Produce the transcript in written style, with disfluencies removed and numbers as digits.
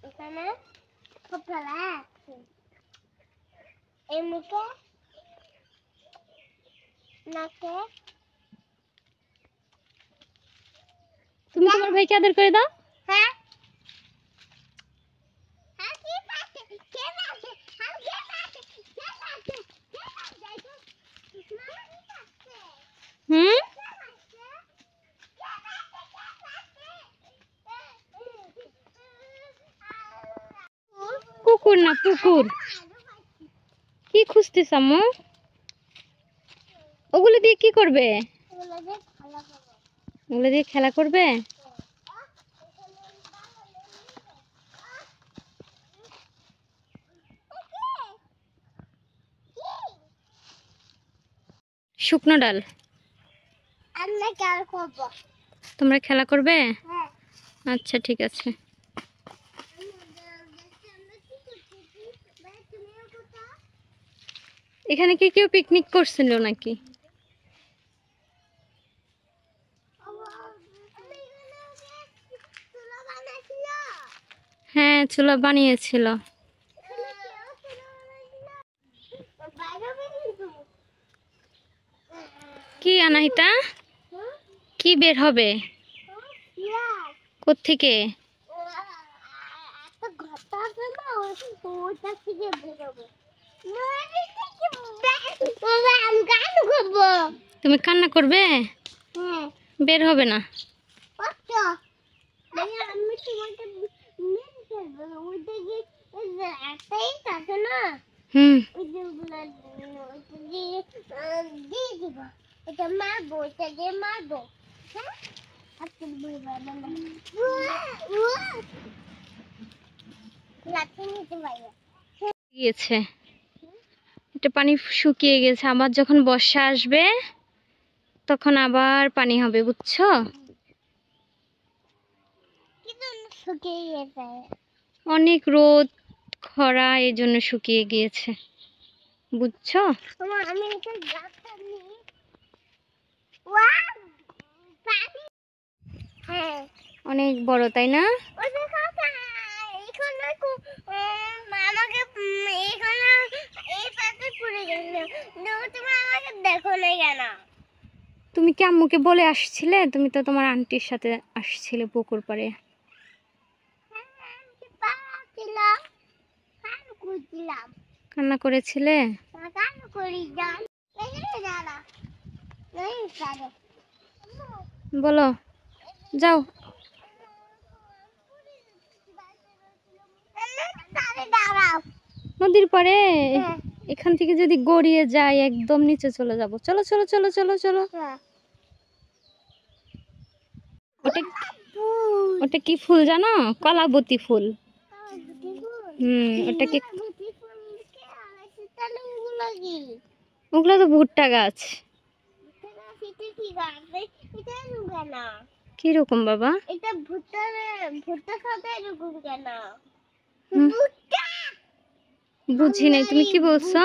এখানে কপালা এই মুখে নাকে। তুমি তোমার ভাইকে আদর করে দাও। হ্যাঁ হুম, কুকুর না পুকুর। কি খুঁজতেছ আম্মু? ওগুলো দিয়ে কি করবে? ওগুলো দিয়ে খেলা করবে? শুকনো ডাল। আমরা খেলা করবো। তোমরা খেলা করবে? হ্যাঁ আচ্ছা ঠিক আছে। এখানে কি কেউ পিকনিক করছিল নাকি? হ্যাঁ, চুলা বানিয়েছিল। কি আনাহিতা? কি বের হবে? কোত্থেকে? তুমি কান্না করবে? বের হবে না। হুম, গিয়েছে। এটা পানি শুকিয়ে গেছে, আবার যখন বর্ষা আসবে তখন আবার পানি হবে, বুঝছো? অনেক রোদ খরা এই জন্য শুকিয়ে গিয়েছে, বুঝছো? অনেক বড়, তাই না? তুমি কি আম্মুকে বলে আসছিলে? তুমি তো তোমার আন্টির সাথে আসছিলে পুকুর পাড়ে। কান্না করেছিলে? বলো, যাও। নদীর পাড়ে এখান থেকে যদি গড়িয়ে যায় একদম নিচে চলে যাব। চলো চলো চলো চলো চলো। ওটা কি ফুল জানো? কলাবতী ফুল। ওটাকে, ওগুলো তো ভুট্টা গাছ। কিরকম বাবা? এটা ভুট্টা, ভুট্টা খাতে এরকম কেন? বুঝি নাই, তুমি কি বলছো?